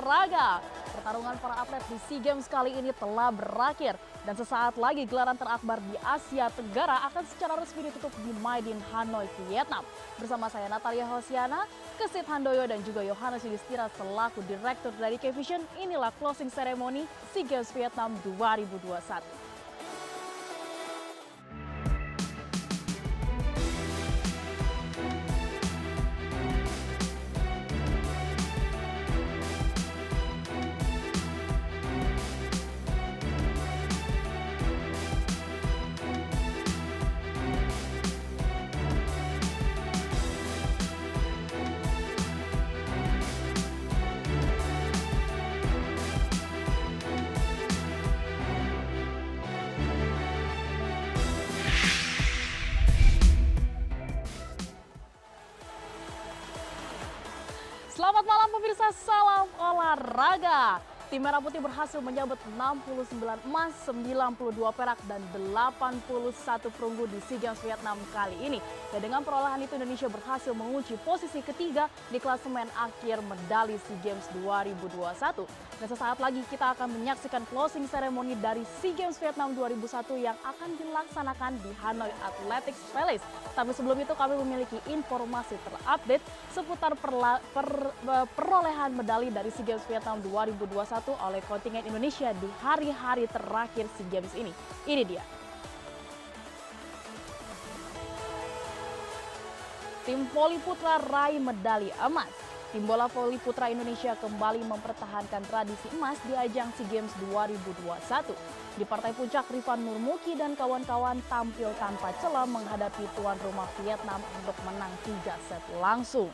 olahraga. Pertarungan para atlet di SEA Games kali ini telah berakhir dan sesaat lagi gelaran terakbar di Asia Tenggara akan secara resmi ditutup di Maidin, Hanoi, Vietnam. Bersama saya Natalia Hosiana, Kesit Handoyo dan juga Yohanes Yudhistira selaku Direktur dari K-Vision, inilah closing ceremony SEA Games Vietnam 2021. Selamat malam pemirsa, salam olahraga. Tim Merah Putih berhasil menyabet 69 emas, 92 perak, dan 81 perunggu di SEA Games Vietnam kali ini. Dan dengan perolehan itu Indonesia berhasil mengunci posisi ketiga di klasemen akhir medali SEA Games 2021. Dan sesaat lagi kita akan menyaksikan closing ceremony dari SEA Games Vietnam 2001 yang akan dilaksanakan di Hanoi Athletics Palace. Tapi sebelum itu kami memiliki informasi terupdate seputar perolehan medali dari SEA Games Vietnam 2021 oleh kontingen Indonesia di hari-hari terakhir SEA Games ini. Ini dia. Tim voli putra raih medali emas. Tim bola voli putra Indonesia kembali mempertahankan tradisi emas di ajang SEA Games 2021. Di partai puncak, Rifan Nurmuki dan kawan-kawan tampil tanpa celah menghadapi tuan rumah Vietnam untuk menang 3 set langsung.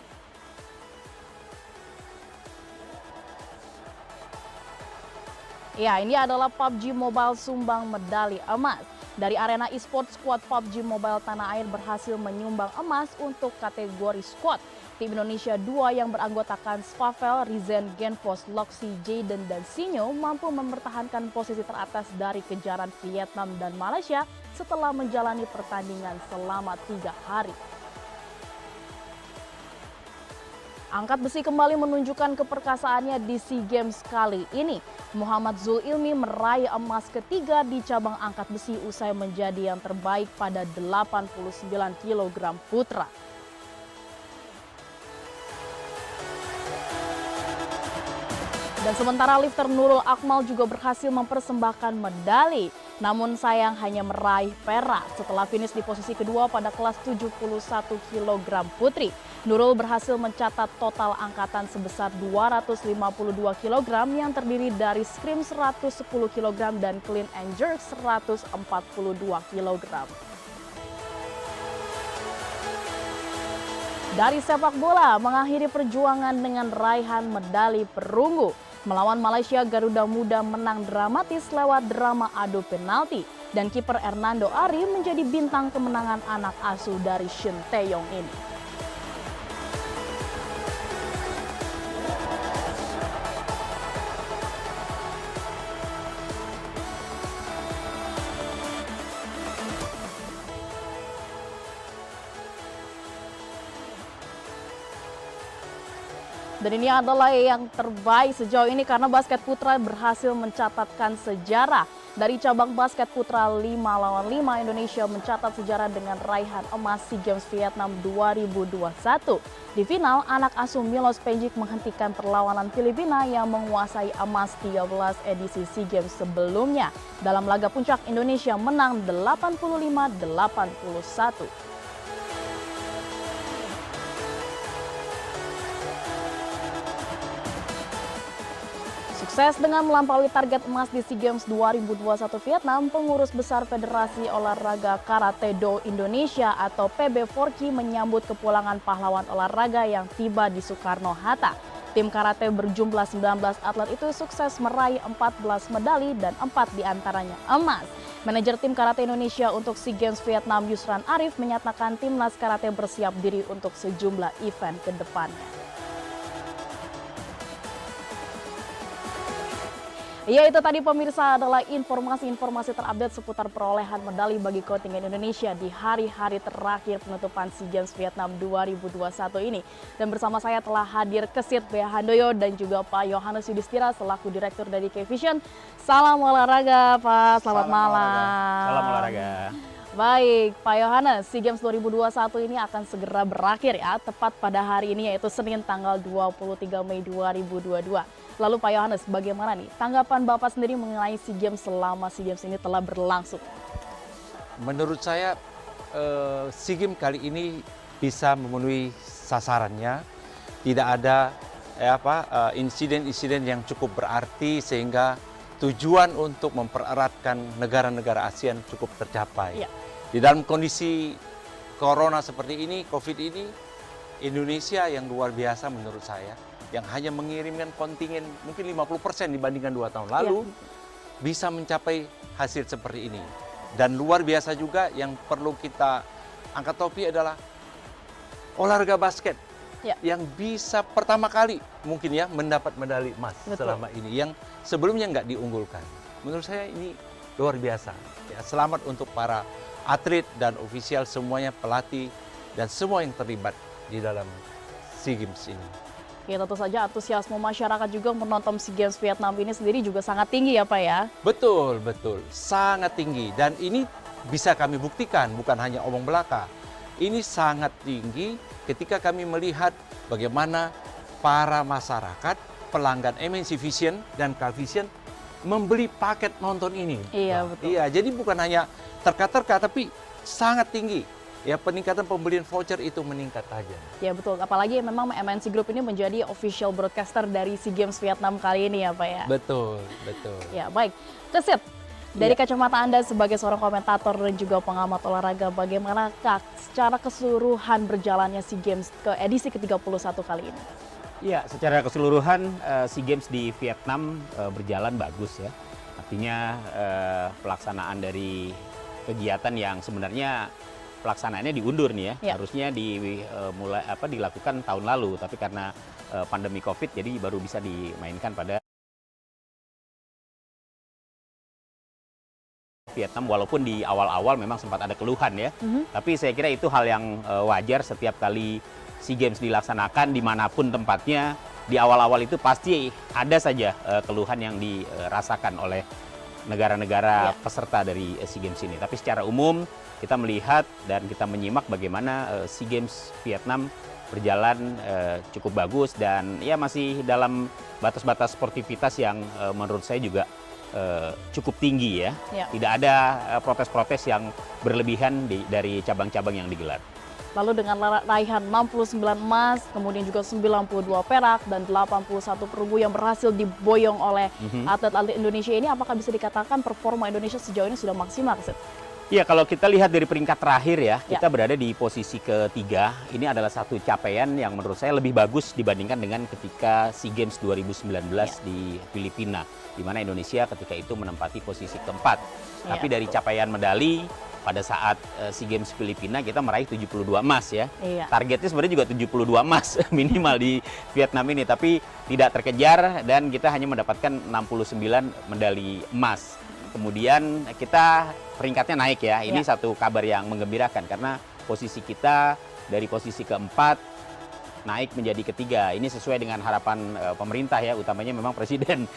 Ya, ini adalah PUBG Mobile sumbang medali emas. Dari arena e-sport, skuad PUBG Mobile Tanah Air berhasil menyumbang emas untuk kategori squad. Tim Indonesia 2 yang beranggotakan Svavel, Rizen, Genfos, Loxi, Jaden, dan Sinyo mampu mempertahankan posisi teratas dari kejaran Vietnam dan Malaysia setelah menjalani pertandingan selama 3 hari. Angkat besi kembali menunjukkan keperkasaannya di SEA Games kali ini. Muhammad Zul Ilmi meraih emas ketiga di cabang angkat besi usai menjadi yang terbaik pada 89 kg putra. Dan sementara lifter Nurul Akmal juga berhasil mempersembahkan medali. Namun sayang hanya meraih perak setelah finish di posisi kedua pada kelas 71 kg putri. Nurul berhasil mencatat total angkatan sebesar 252 kg yang terdiri dari scrim 110 kg dan clean and jerk 142 kg. Dari sepak bola mengakhiri perjuangan dengan raihan medali perunggu. Melawan Malaysia, Garuda Muda menang dramatis lewat drama adu penalti. Dan kiper Hernando Ari menjadi bintang kemenangan anak asuh dari Shin Tae-yong ini. Dan ini adalah yang terbaik sejauh ini karena basket putra berhasil mencatatkan sejarah. Dari cabang basket putra 5-lawan-5, Indonesia mencatat sejarah dengan raihan emas SEA Games Vietnam 2021. Di final, anak asuh Milos Pejic menghentikan perlawanan Filipina yang menguasai emas 13 edisi SEA Games sebelumnya. Dalam laga puncak, Indonesia menang 85-81. Sukses dengan melampaui target emas di SEA Games 2021 Vietnam, pengurus besar Federasi Olahraga Karate Do Indonesia atau PB4KI menyambut kepulangan pahlawan olahraga yang tiba di Soekarno-Hatta. Tim karate berjumlah 19 atlet itu sukses meraih 14 medali dan 4 diantaranya emas. Manajer tim karate Indonesia untuk SEA Games Vietnam Yusran Arif menyatakan timnas karate bersiap diri untuk sejumlah event ke depannya. Ya, itu tadi pemirsa adalah informasi-informasi terupdate seputar perolehan medali bagi kontingen Indonesia di hari-hari terakhir penutupan SEA Games Vietnam 2021 ini. Dan bersama saya telah hadir Kesit Bea Handoyo dan juga Pak Yohanes Yudhistira selaku Direktur dari K-Vision. Salam olahraga Pak, selamat malam. Salam olahraga. Baik, Pak Yohanes, SEA Games 2021 ini akan segera berakhir ya, tepat pada hari ini yaitu Senin tanggal 23 Mei 2022. Lalu Pak Yohanes, bagaimana nih tanggapan Bapak sendiri mengenai SEA Games selama SEA Games ini telah berlangsung? Menurut saya SEA Games kali ini bisa memenuhi sasarannya. Tidak ada insiden-insiden yang cukup berarti sehingga tujuan untuk mempereratkan negara-negara ASEAN cukup tercapai. Ya. Di dalam kondisi corona seperti ini, COVID ini, Indonesia yang luar biasa menurut saya, yang hanya mengirimkan kontingen mungkin 50% dibandingkan 2 tahun lalu, bisa mencapai hasil seperti ini. Dan luar biasa juga yang perlu kita angkat topi adalah olahraga basket yang bisa pertama kali mungkin ya mendapat medali emas selama ini, yang sebelumnya nggak diunggulkan. Menurut saya ini luar biasa. Ya, selamat untuk para atlet dan ofisial semuanya, pelatih dan semua yang terlibat di dalam SEA Games ini. Ya, tentu saja antusiasme masyarakat juga menonton SEA Games Vietnam ini sendiri juga sangat tinggi ya Pak ya? Betul, betul. Sangat tinggi. Dan ini bisa kami buktikan, bukan hanya omong belaka. Ini sangat tinggi ketika kami melihat bagaimana para masyarakat, pelanggan MNC Vision dan K-Vision membeli paket nonton ini. Iya, betul. Iya, jadi bukan hanya terka-terka, tapi sangat tinggi. Ya, peningkatan pembelian voucher itu meningkat tajam. Ya betul, apalagi memang MNC Group ini menjadi official broadcaster dari SEA Games Vietnam kali ini ya Pak ya? Betul, betul. Ya baik, Kesit, dari kacamata Anda sebagai seorang komentator dan juga pengamat olahraga, bagaimana secara keseluruhan berjalannya SEA Games ke edisi ke-31 kali ini? Ya, secara keseluruhan SEA Games di Vietnam berjalan bagus ya. Artinya pelaksanaan dari kegiatan yang sebenarnya pelaksanaannya diundur nih ya. Harusnya dilakukan tahun lalu, tapi karena pandemi Covid jadi baru bisa dimainkan pada Vietnam, walaupun di awal-awal memang sempat ada keluhan ya. Tapi saya kira itu hal yang wajar. Setiap kali SEA Games dilaksanakan dimanapun tempatnya, di awal-awal itu pasti ada saja keluhan yang dirasakan oleh negara-negara peserta dari SEA Games ini. Tapi secara umum kita melihat dan kita menyimak bagaimana SEA Games Vietnam berjalan cukup bagus dan ya masih dalam batas-batas sportivitas yang menurut saya juga cukup tinggi ya. Tidak ada protes-protes yang berlebihan dari cabang-cabang yang digelar. Lalu dengan raihan 69 emas, kemudian juga 92 perak dan 81 perunggu yang berhasil diboyong oleh atlet-atlet Indonesia ini, apakah bisa dikatakan performa Indonesia sejauh ini sudah maksimal, Kesit? Iya, kalau kita lihat dari peringkat terakhir ya, kita berada di posisi ketiga. Ini adalah satu capaian yang menurut saya lebih bagus dibandingkan dengan ketika SEA Games 2019 di Filipina, di mana Indonesia ketika itu menempati posisi keempat. Tapi dari capaian medali, pada saat SEA Games Filipina kita meraih 72 emas ya. Targetnya sebenarnya juga 72 emas minimal di Vietnam ini, tapi tidak terkejar dan kita hanya mendapatkan 69 medali emas. Kemudian kita peringkatnya naik ya, ini satu kabar yang menggembirakan karena posisi kita dari posisi keempat naik menjadi ketiga. Ini sesuai dengan harapan pemerintah ya, utamanya memang Presiden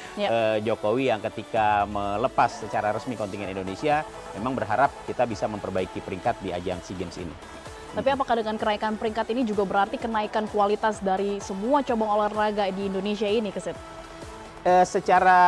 Jokowi yang ketika melepas secara resmi kontingen Indonesia memang berharap kita bisa memperbaiki peringkat di ajang SEA Games ini. Tapi apakah dengan kenaikan peringkat ini juga berarti kenaikan kualitas dari semua cabang olahraga di Indonesia ini, Kesit? Secara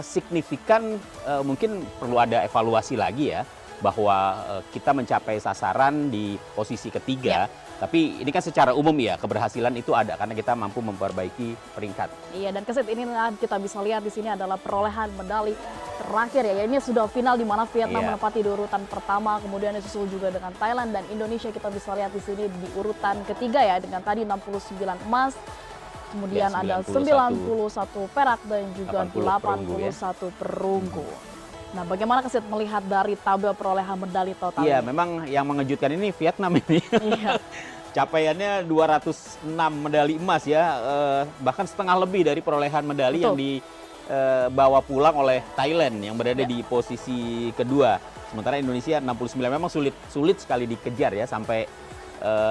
signifikan mungkin perlu ada evaluasi lagi ya, bahwa kita mencapai sasaran di posisi ketiga, tapi ini kan secara umum ya keberhasilan itu ada karena kita mampu memperbaiki peringkat. Iya, dan Kesit ini kita bisa lihat di sini adalah perolehan medali terakhir ya. Ini sudah final di mana Vietnam menempati di urutan pertama, kemudian disusul juga dengan Thailand dan Indonesia kita bisa lihat di sini di urutan ketiga ya dengan tadi 69 emas. Kemudian ada 91 perak dan juga 81 perunggu. Nah, bagaimana Kesit melihat dari tabel perolehan medali total? Iya, memang yang mengejutkan ini Vietnam ini. Capaiannya 206 medali emas ya, bahkan setengah lebih dari perolehan medali yang dibawa pulang oleh Thailand yang berada di posisi kedua. Sementara Indonesia 69 memang sulit sekali dikejar ya, sampai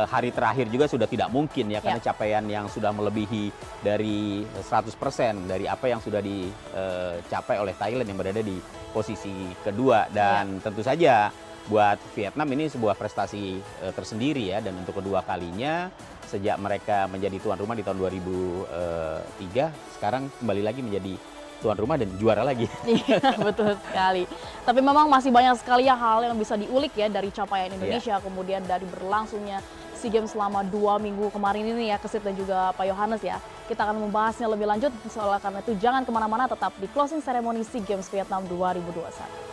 hari terakhir juga sudah tidak mungkin ya, karena capaian yang sudah melebihi dari 100% dari apa yang sudah dicapai oleh Thailand yang berada di posisi kedua. Dan tentu saja buat Vietnam ini sebuah prestasi tersendiri ya, dan untuk kedua kalinya sejak mereka menjadi tuan rumah di tahun 2003, sekarang kembali lagi menjadi tuan rumah dan juara lagi. Iya, betul sekali. Tapi memang masih banyak sekali ya hal yang bisa diulik ya dari capaian Indonesia, kemudian dari berlangsungnya SEA Games selama 2 minggu kemarin ini ya, Kesit dan juga Pak Yohanes ya. Kita akan membahasnya lebih lanjut, soalnya karena itu jangan kemana-mana, tetap di closing ceremony SEA Games Vietnam 2021.